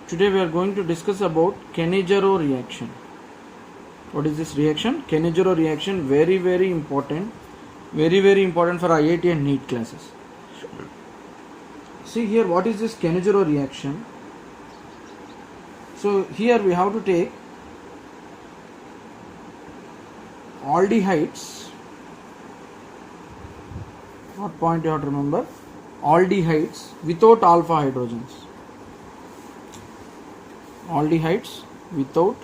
Today we are going to discuss about Cannizzaro reaction. What is this reaction? Cannizzaro reaction, very important. Very important for IIT and NEET classes. See here, what is this Cannizzaro reaction? So here we have to take aldehydes. What point you have to remember? Aldehydes without alpha hydrogens. Aldehydes without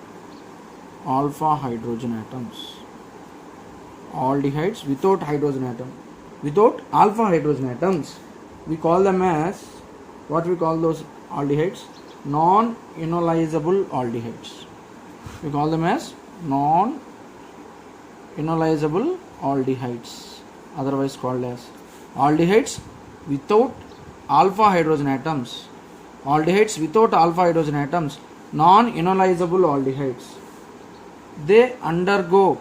alpha hydrogen atoms. Aldehydes without hydrogen atom. Without alpha hydrogen atoms. We call them as, what we call those aldehydes? Non-enolizable aldehydes. We call them as non-enolizable aldehydes. Otherwise called as aldehydes without alpha hydrogen atoms. Aldehydes without alpha hydrogen atoms, non-enolizable aldehydes. They undergo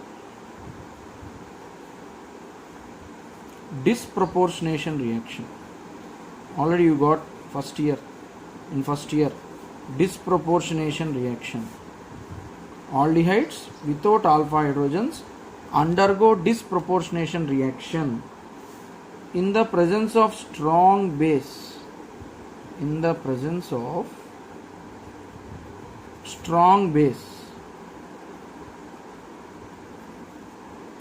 disproportionation reaction. Already you got in first year disproportionation reaction. Aldehydes without alpha hydrogens undergo disproportionation reaction in the presence of strong base. In the presence of strong base.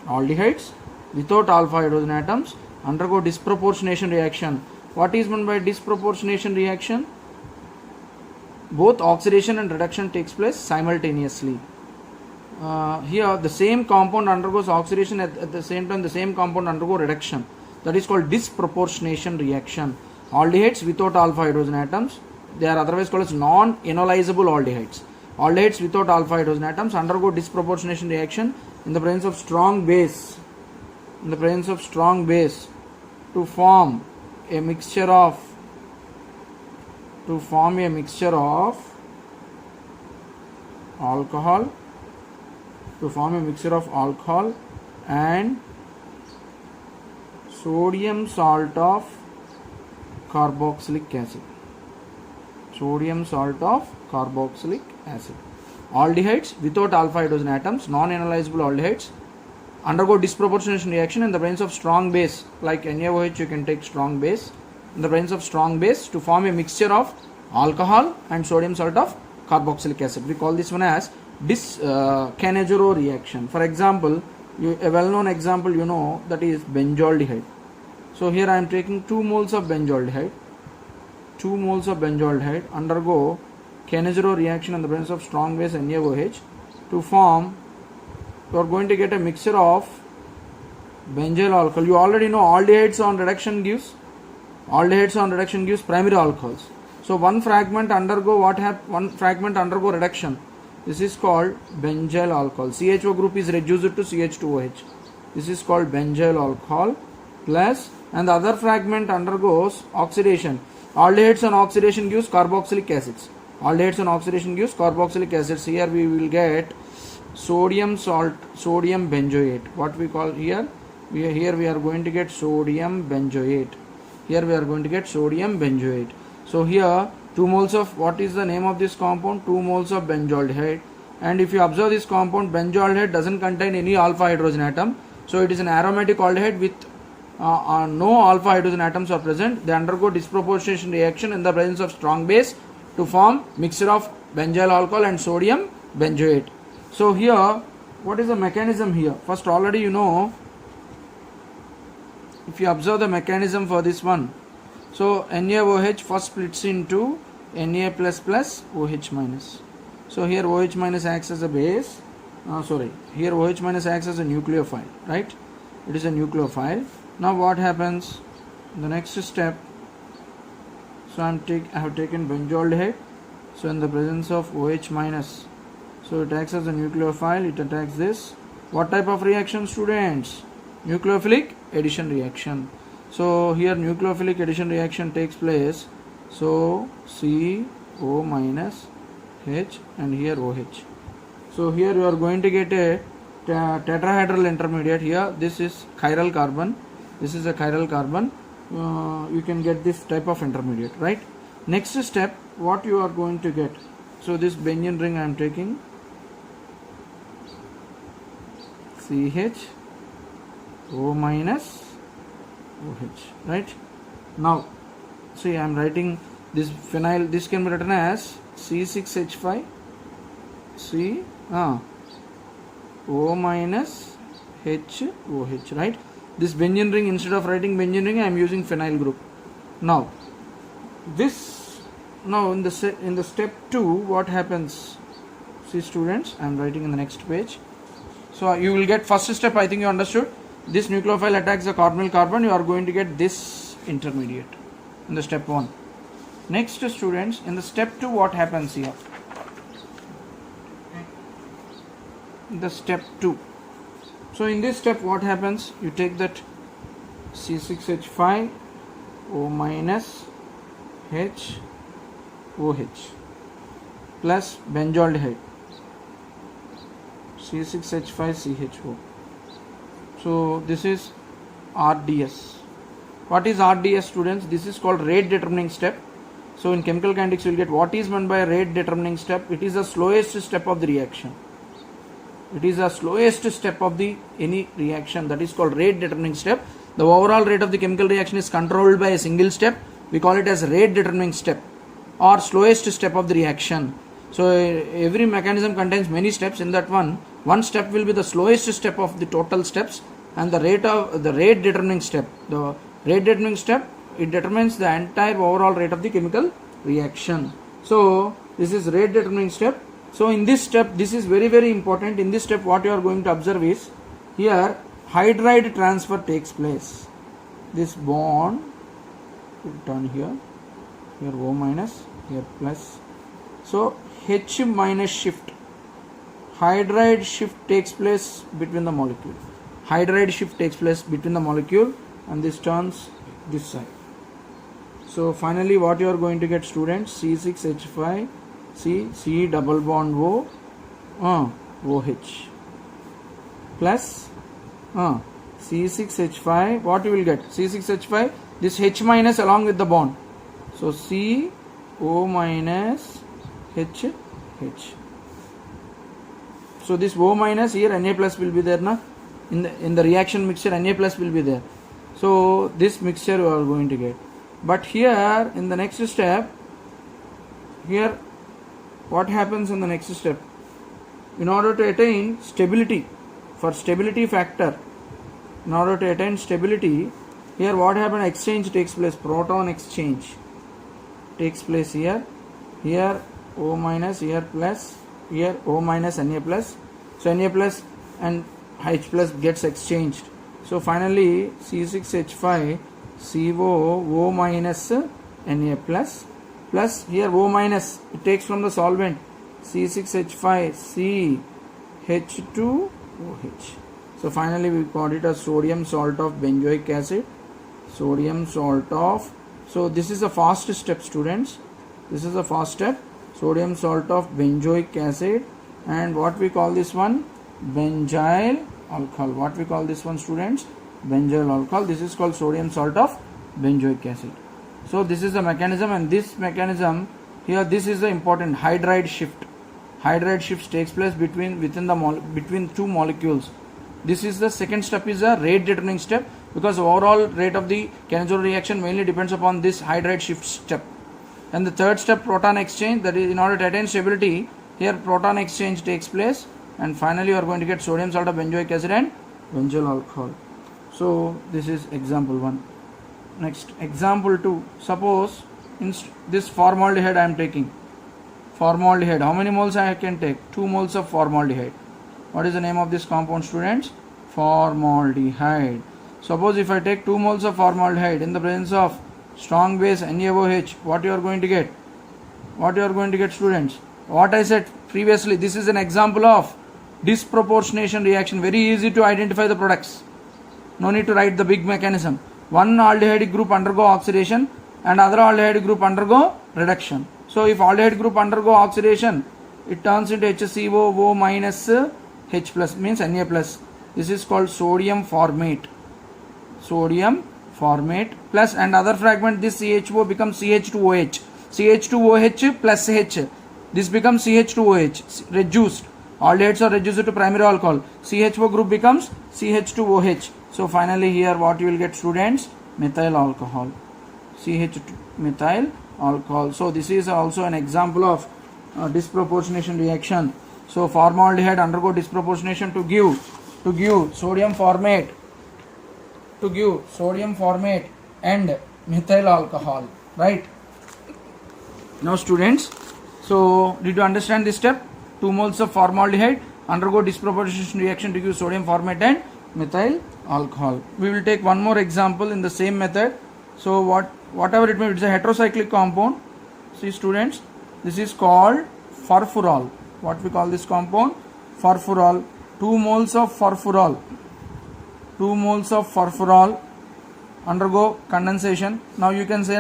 Aldehydes without alpha hydrogen atoms undergo disproportionation reaction. What is meant by disproportionation reaction? Both oxidation and reduction takes place simultaneously. Here the same compound undergoes oxidation, at the same time the same compound undergo reduction. That is called disproportionation reaction. Aldehydes without alpha hydrogen atoms, they are otherwise called as non-enolizable aldehydes. Aldehydes without alpha hydrogen atoms undergo disproportionation reaction in the presence of strong base. In the presence of strong base to form a mixture of alcohol and sodium salt of carboxylic acid. Sodium salt of carboxylic acid. Aldehydes without alpha hydrogen atoms, non-enolizable aldehydes, undergo disproportionation reaction in the presence of strong base, like NaOH you can take strong base, in the presence of strong base to form a mixture of alcohol and sodium salt of carboxylic acid. We call this one as Cannizzaro reaction. For example, a well-known example you know, that is benzaldehyde. So here I am taking 2 moles of benzaldehyde. 2 moles of benzaldehyde undergo Cannizzaro reaction in the presence of strong base NaOH to form, you are going to get a mixture of benzyl alcohol. You already know aldehydes on reduction gives primary alcohols. So one fragment undergo reduction. This is called benzyl alcohol. CHO group is reduced to CH2OH. This is called benzyl alcohol plus, and the other fragment undergoes oxidation. Aldehydes on oxidation gives carboxylic acids. Here we will get sodium benzoate. What we call here? We are going to get sodium benzoate. So here 2 moles of, what is the name of this compound? 2 moles of benzaldehyde. And if you observe this compound, benzaldehyde doesn't contain any alpha hydrogen atom. So it is an aromatic aldehyde with no alpha hydrogen atoms are present. They undergo disproportionation reaction in the presence of strong base to form mixture of benzyl alcohol and sodium benzoate. So here, what is the mechanism here? First, already you know, if you observe the mechanism for this one, so NaOH first splits into Na++ OH-. So here OH- acts as a base. Here OH- acts as a nucleophile, right? It is a nucleophile. Now what happens? The next step. So I have taken benzaldehyde. So in the presence of OH-, so it acts as a nucleophile. It attacks this. What type of reaction, students? Nucleophilic addition reaction. So here nucleophilic addition reaction takes place. So CO- H and here OH. So here you are going to get a tetrahedral intermediate. Here this is chiral carbon. This is a chiral carbon. You can get this type of intermediate, right? Next step, what you are going to get. So this benzene ring I am taking, CH O minus OH, right? Now see, I am writing this phenyl, this can be written as C6H5 C O minus HOH, right? This benzene ring, instead of writing benzene ring, I am using phenyl group. Now in the step 2, what happens? See students, I am writing in the next page. So you will get first step, I think you understood. This nucleophile attacks the carbonyl carbon, you are going to get this intermediate in the step 1. Next students, in the step 2, what happens here? The step 2. So in this step, what happens? You take that C6H5 O minus HOH plus benzaldehyde C6H5CHO. So this is RDS. What is RDS students? This is called rate determining step. So in chemical kinetics you will get what is meant by rate determining step. It is the slowest step of the reaction. It is the slowest step of the any reaction, that is called rate determining step. The overall rate of the chemical reaction is controlled by a single step. We call it as rate determining step or slowest step of the reaction. So every mechanism contains many steps. In that one step will be the slowest step of the total steps, and the rate determining step. The rate determining step, it determines the entire overall rate of the chemical reaction. So this is rate determining step. So in this step, this is very, very important. In this step, what you are going to observe is, here hydride transfer takes place. This bond will turn here O minus, here plus. So H minus shift, hydride shift takes place between the molecule. Hydride shift takes place between the molecule, and this turns this side. So finally what you are going to get students, C6H5 C double bond O OH plus C6H5, what you will get? C6H5, this H minus along with the bond. So CO minus H. So this O minus, here Na plus will be there na? In the reaction mixture, Na plus will be there. So this mixture you are going to get. But here in the next step, here what happens in the next step? In order to attain stability, for stability factor, in order to attain stability, here what happens? Exchange takes place, proton exchange takes place here. Here O minus, here plus, here O minus Na plus. So Na plus and H plus gets exchanged. So finally C6H5 CO O minus Na plus plus here O minus, it takes from the solvent C6H5 CH2OH. So finally we got it as sodium salt of benzoic acid. Sodium salt of, so this is a fast step students. This is a fast step. Sodium salt of benzoic acid, and what we call this one? Benzyl alcohol. What we call this one students? Benzyl alcohol. This is called sodium salt of benzoic acid. So this is the mechanism, and this mechanism here, this is the important hydride shift. Hydride shift takes place between two molecules. This is the second step, is a rate determining step, because overall rate of the Cannizzaro reaction mainly depends upon this hydride shift step. And the third step, proton exchange, that is in order to attain stability, here proton exchange takes place, and finally you are going to get sodium salt of benzoic acid and benzyl alcohol. So this is example 1. Next, example 2. Suppose in this formaldehyde I am taking. Formaldehyde, how many moles I can take? 2 moles of formaldehyde. What is the name of this compound students? Formaldehyde. Suppose if I take 2 moles of formaldehyde in the presence of strong base NaOH, what you are going to get? What you are going to get students? What I said previously, this is an example of disproportionation reaction. Very easy to identify the products. No need to write the big mechanism. One aldehyde group undergo oxidation and other aldehyde group undergo reduction. So if aldehyde group undergo oxidation, it turns into HCO O minus H plus, means Na plus. This is called sodium formate. Sodium formate plus, and other fragment, this CHO becomes CH2OH. CH2OH plus H. This becomes CH2OH, reduced. Aldehydes are reduced to primary alcohol. CHO group becomes CH2OH. So finally here what you will get, students? Methyl alcohol. CH2 methyl alcohol. So this is also an example of disproportionation reaction. So formaldehyde undergo disproportionation to give sodium formate, and methyl alcohol, right? Now students, so did you understand this step? 2 moles of formaldehyde undergo disproportionation reaction to give sodium formate and methyl alcohol. We will take one more example in the same method. So whatever it may be, it's a heterocyclic compound. See students, this is called furfural. What we call this compound? Furfural. 2 moles of furfural undergo condensation. Now you can say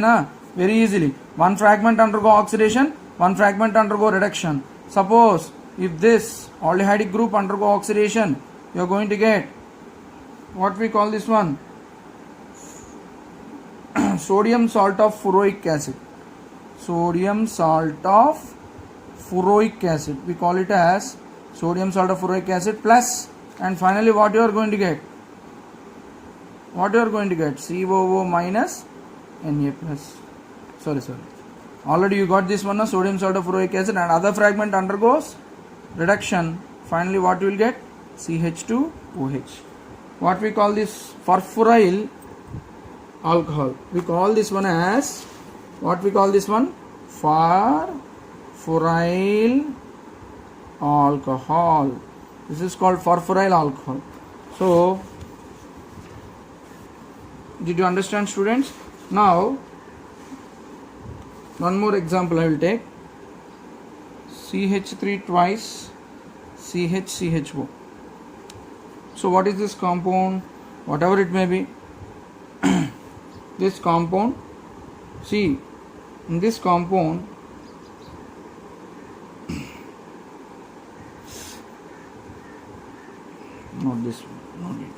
very easily, one fragment undergo oxidation, one fragment undergo reduction. Suppose if this aldehydic group undergo oxidation, you are going to get what we call this one? Sodium salt of furoic acid. Sodium salt of furoic acid. We call it as sodium salt of furoic acid plus, and finally what you are going to get? COO minus Na plus. Sorry. Already you got this one, sodium salt of furoic acid, and other fragment undergoes reduction. Finally what you will get? CH2OH. What we call this? Furfuryl alcohol. We call this one as, what we call this one? Furfuryl alcohol. This is called furfuryl alcohol. So did you understand, students? Now one more example I will take. CH3 twice CHCHO. So what is this compound? Whatever it may be, this compound, see, in this compound not this one, not it.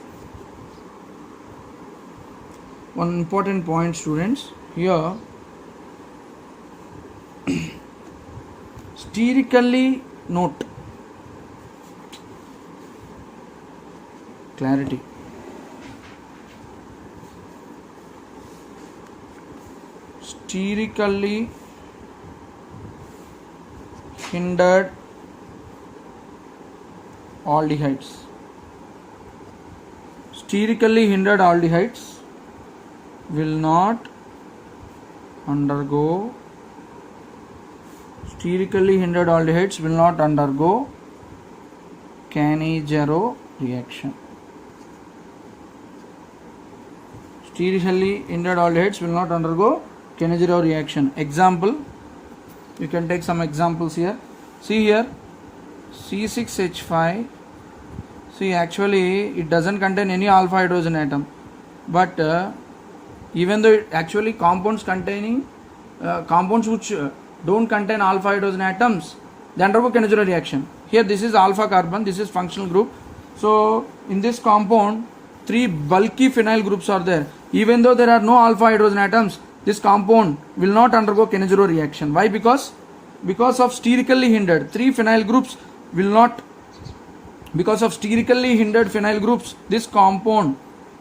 One important point, students, here sterically note, clarity, sterically hindered aldehydes. Sterically hindered aldehydes will not undergo Cannizzaro reaction. Sterically hindered aldehydes will not undergo Cannizzaro reaction. Example, you can take some examples here. See here, C6H5. See, actually it doesn't contain any alpha hydrogen atom, but even though it actually compounds which don't contain alpha hydrogen atoms, they undergo Cannizzaro reaction. Here this is alpha carbon, this is functional group. So in this compound 3 bulky phenyl groups are there. Even though there are no alpha hydrogen atoms, this compound will not undergo Cannizzaro reaction. Why? Because of sterically hindered 3 phenyl groups will not, because of sterically hindered phenyl groups, this compound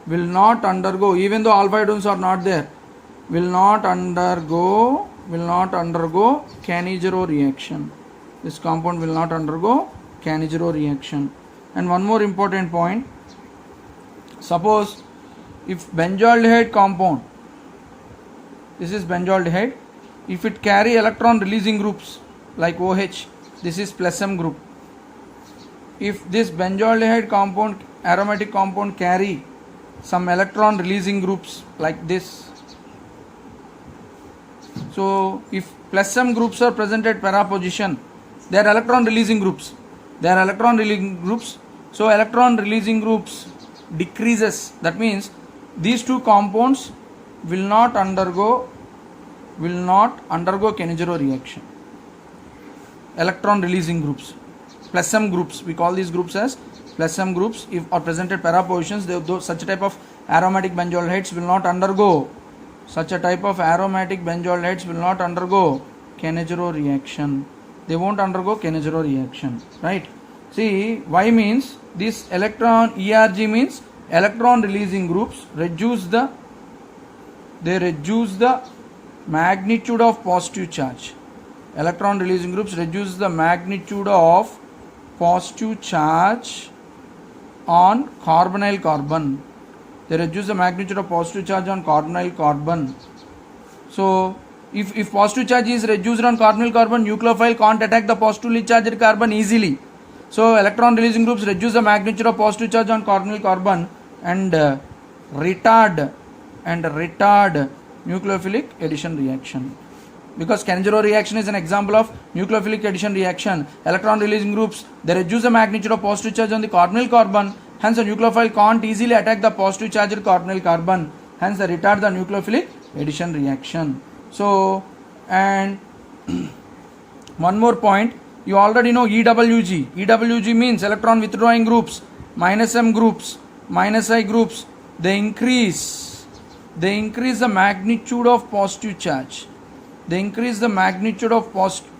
will not undergo, even though alpha hydrogens are not there, will not undergo Cannizzaro reaction. This compound will not undergo Cannizzaro reaction. And one more important point, suppose if benzaldehyde compound, this is benzaldehyde, if it carry electron releasing groups like OH, this is plus M group. If this benzaldehyde compound, aromatic compound, carry some electron releasing groups like this, so if plus M groups are present at para position, they are electron releasing groups. So electron releasing groups decreases. That means these two compounds will not undergo Cannizzaro reaction. Electron releasing groups, plus M groups, we call these groups as plus M groups, if are present at para positions, such type of aromatic benzaldehydes will not undergo such a type of aromatic benzoyl will not undergo Cannizzaro reaction. They won't undergo Cannizzaro reaction, right? See, Y means this electron, ERG means electron releasing groups reduce the magnitude of positive charge. Electron releasing groups reduce the magnitude of positive charge on carbonyl carbon. They reduce the magnitude of positive charge on carbonyl carbon. So if positive charge is reduced on carbonyl carbon, nucleophile can't attack the positively charged carbon easily. So electron releasing groups reduce the magnitude of positive charge on carbonyl carbon and retard nucleophilic addition reaction. Because Cannizzaro reaction is an example of nucleophilic addition reaction. Electron releasing groups, they reduce the magnitude of positive charge on the carbonyl carbon. Hence the nucleophile can't easily attack the positive charged carbonyl carbon. Hence they retard the nucleophilic addition reaction. So, and one more point, you already know EWG. EWG means electron withdrawing groups, minus M groups, minus I groups. They increase the magnitude of positive charge. They increase the magnitude of positive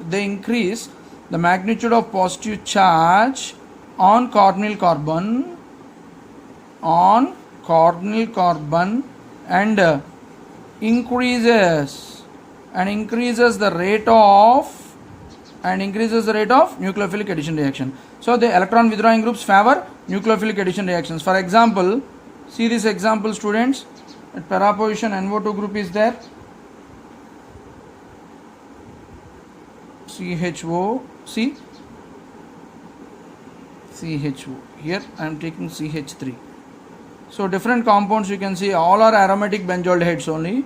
charge on carbonyl carbon and increases the rate of nucleophilic addition reaction. So the electron withdrawing groups favor nucleophilic addition reactions. For example, see this example, students. At para position NO2 group is there, CHO, see CHO. Here I am taking CH3. So different compounds you can see, all are aromatic benzaldehydes only.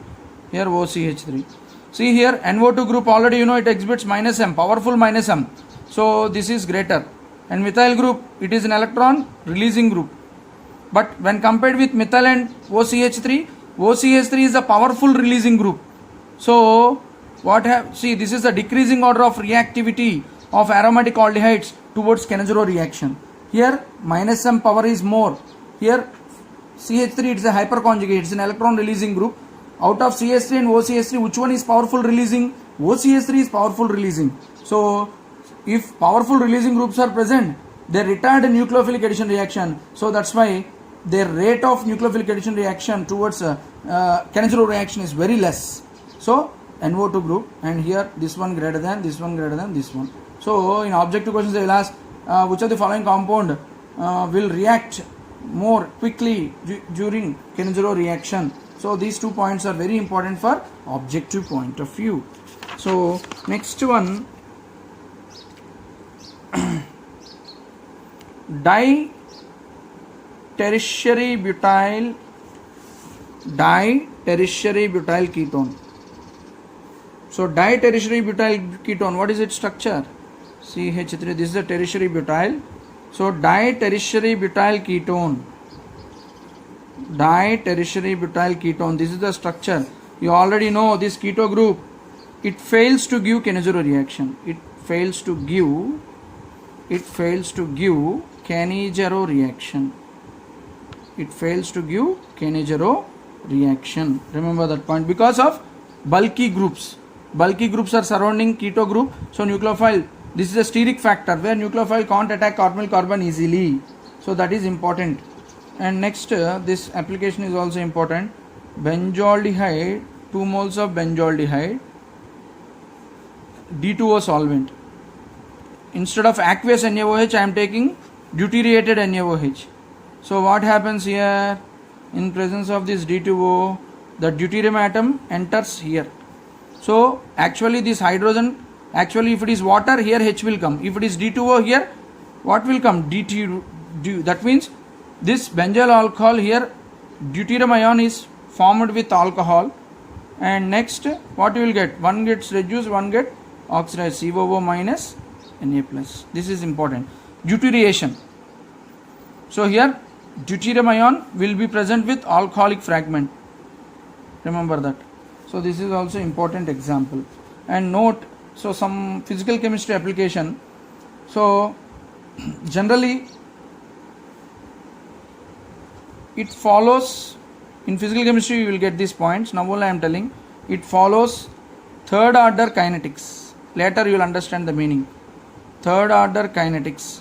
Here OCH3. See here NO2 group, already you know it exhibits minus M, powerful minus M. So this is greater. And methyl group, it is an electron releasing group. But when compared with methyl and OCH3 is a powerful releasing group. So see, this is the decreasing order of reactivity of aromatic aldehydes towards Cannizzaro reaction. Here minus M power is more. Here CH3, it is a hyperconjugate, it is an electron releasing group. Out of CH3 and OCH3, which one is powerful releasing? OCH3 is powerful releasing. So if powerful releasing groups are present, they retard a nucleophilic addition reaction. So that's why their rate of nucleophilic addition reaction towards Cannizzaro reaction is very less. So NO2 group, and here this one greater than this one greater than this one. So in objective questions they will ask which of the following compound will react more quickly during Cannizzaro reaction. So these 2 points are very important for objective point of view. So next one, ditertiary butyl ketone. So ditertiary butyl ketone, what is its structure? CH3, this is the tertiary butyl. So ditertiary butyl ketone, this is the structure. You already know this keto group, it fails to give Cannizzaro reaction. It fails to give Cannizzaro reaction. Remember that point, because of bulky groups. Bulky groups are surrounding keto group. So nucleophile, this is a steric factor where nucleophile can't attack carbonyl carbon easily. So that is important. And next, this application is also important. Benzaldehyde, 2 moles of benzaldehyde, D2O solvent. Instead of aqueous NaOH, I am taking deuterated NaOH. So what happens here? In presence of this D2O, the deuterium atom enters here. So actually this hydrogen, if it is water, here H will come. If it is D2O, here what will come? That means this benzyl alcohol here, deuterium ion is formed with alcohol, and next what you will get? One gets reduced, one get oxidized, COO minus Na plus. This is important. Deuteriation. So here deuterium ion will be present with alcoholic fragment. Remember that. So this is also important example. And note, so some physical chemistry application. So generally it follows In physical chemistry you will get these points. Now only I am telling. It follows third order kinetics. Later you will understand the meaning. Third order kinetics.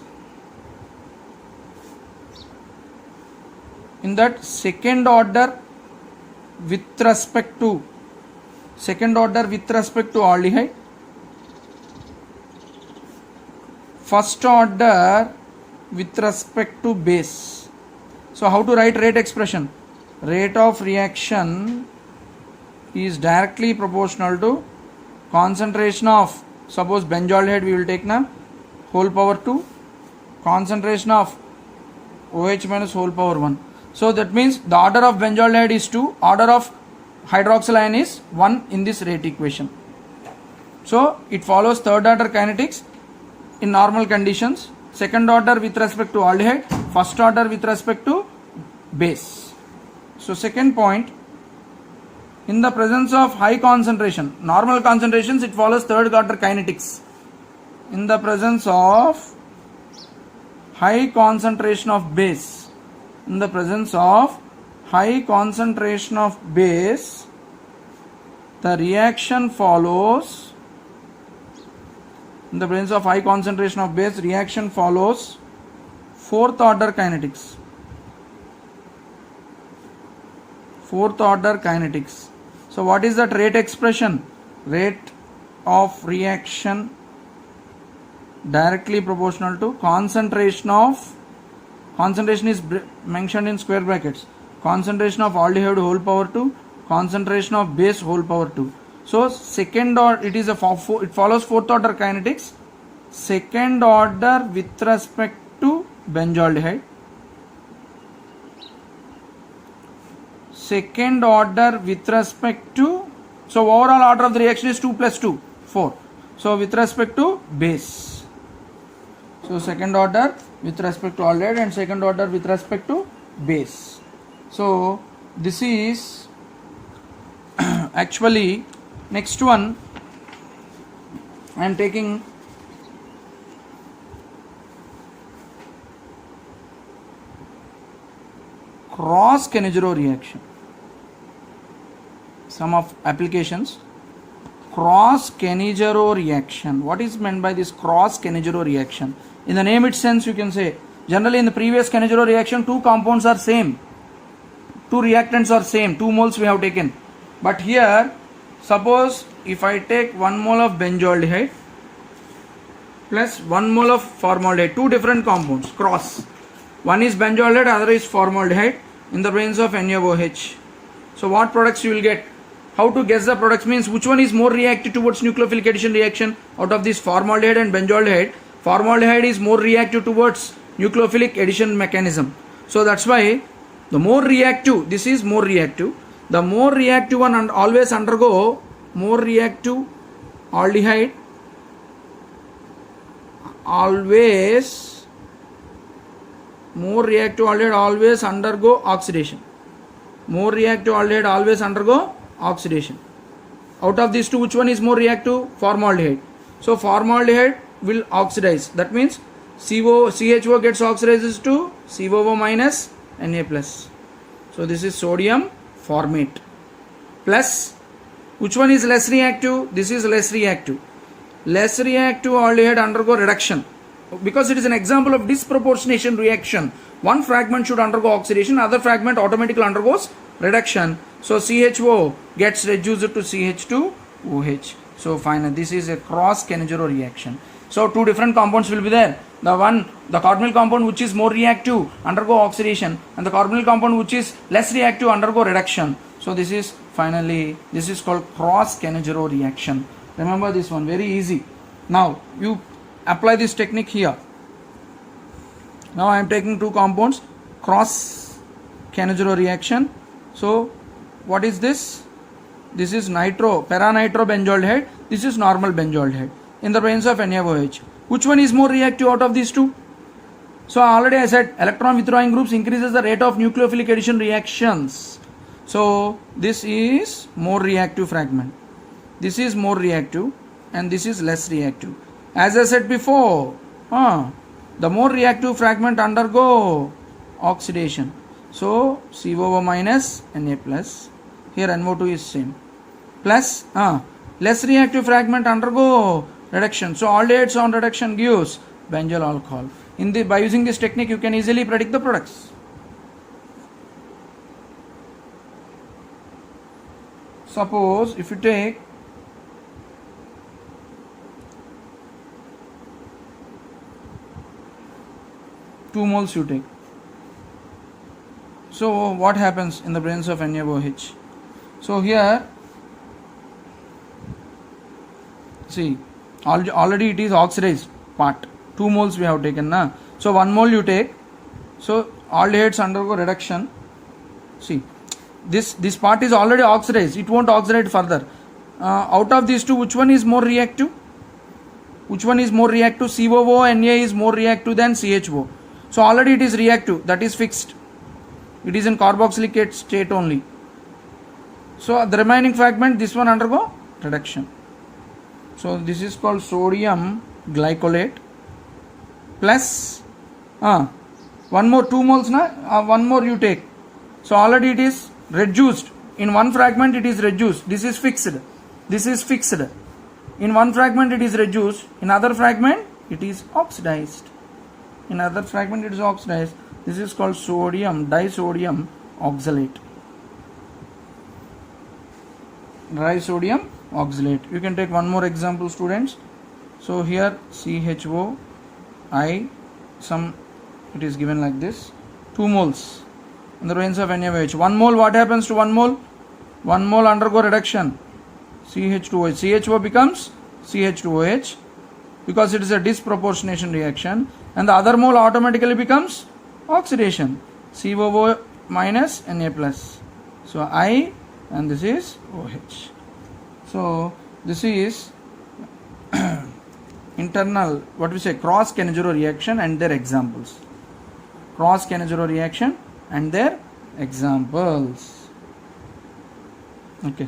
In that second order with respect to aldehyde, first order with respect to base. So how to write rate expression? Rate of reaction is directly proportional to concentration of, suppose benzaldehyde we will take na whole power 2, concentration of OH minus whole power 1. So that means the order of benzaldehyde is 2, order of hydroxyl ion is 1 in this rate equation. So it follows third order kinetics in normal conditions, second order with respect to aldehyde, first order with respect to base. So second point, in the presence of high concentration, normal concentrations, it follows third order kinetics. In the presence of high concentration of base, the reaction follows, fourth order kinetics. So what is that rate expression? Rate of reaction directly proportional to concentration is mentioned in square brackets. Concentration of aldehyde whole power 2, concentration of base whole power 2. So second order, it follows fourth order kinetics. Second order with respect to benzaldehyde. Second order with respect to, so overall order of the reaction is 2 plus 2, 4. So with respect to base. So second order with respect to aldehyde and second order with respect to base. So this is actually, next one I am taking cross-Cannizzaro reaction. Some of applications. Cross-Cannizzaro reaction. What is meant by this cross-Cannizzaro reaction? In the name itself you can say, generally in the previous Cannizzaro reaction, two compounds are same, two reactants are same, 2 moles we have taken. But here, suppose if I take 1 mole of benzaldehyde plus 1 mole of formaldehyde, two different compounds, cross. One is benzaldehyde, other is formaldehyde in the presence of NaOH. So what products you will get? How to guess the products means which one is more reactive towards nucleophilic addition reaction out of this formaldehyde and benzaldehyde. Formaldehyde is more reactive towards nucleophilic addition mechanism. So that's why the more reactive, this is more reactive. The more reactive one and always undergo more reactive aldehyde, always more reactive aldehyde always undergo oxidation. More reactive aldehyde always undergo oxidation. Out of these two, which one is more reactive? Formaldehyde. So formaldehyde will oxidize. That means CHO gets oxidized to COO minus Na plus. So this is sodium formate. Plus, which one is less reactive? This is less reactive. Less reactive aldehyde undergo reduction. Because it is an example of disproportionation reaction. One fragment should undergo oxidation, other fragment automatically undergoes reduction. So CHO gets reduced to CH2OH. So finally, this is a cross-Cannizzaro reaction. So two different compounds will be there. The carbonyl compound which is more reactive undergo oxidation, and the carbonyl compound which is less reactive undergo reduction. So this is called cross-Cannizzaro reaction. Remember this one, very easy. Now you apply this technique here. Now I am taking two compounds, cross-Cannizzaro reaction. So what is this? This is para-nitrobenzaldehyde. This is normal benzaldehyde in the presence of NaOH. Which one is more reactive out of these two? So already I said electron withdrawing groups increases the rate of nucleophilic addition reactions. So this is more reactive fragment. This is more reactive and this is less reactive. As I said before, the more reactive fragment undergo oxidation. So COO minus Na plus. Here NO2 is same. Plus less reactive fragment undergo reduction. So aldehydes on reduction gives benzyl alcohol. By using this technique, you can easily predict the products. Suppose if you take two moles you take. So what happens in the presence of NaOH? So here, see, already it is oxidized part. 2 moles we have taken, na? So 1 mole you take. So aldehydes undergo reduction. See, this part is already oxidized. It won't oxidate further. Out of these two, which one is more reactive? Which one is more reactive? COO Na is more reactive than CHO. So already it is reactive. That is fixed. It is in carboxylic state only. So the remaining fragment, this one undergo reduction. So this is called sodium glycolate plus 1 more 2 moles na 1 more you take. So already it is reduced. In one fragment it is reduced. This is fixed. This is fixed. In one fragment it is reduced. In other fragment it is oxidized. In other fragment it is oxidized. This is called sodium disodium oxalate. Disodium oxalate. You can take one more example, students. So here CHO I it is given like this, 2 moles in the presence of NaOH. 1 mole, what happens to 1 mole? 1 mole undergo reduction, CH2OH. CHO becomes CH2OH because it is a disproportionation reaction, and the other mole automatically becomes oxidation, COO minus Na plus. So I, and this is OH. So this is internal, what we say, cross Cannizzaro reaction and their examples. Cross Cannizzaro reaction and their examples. Okay.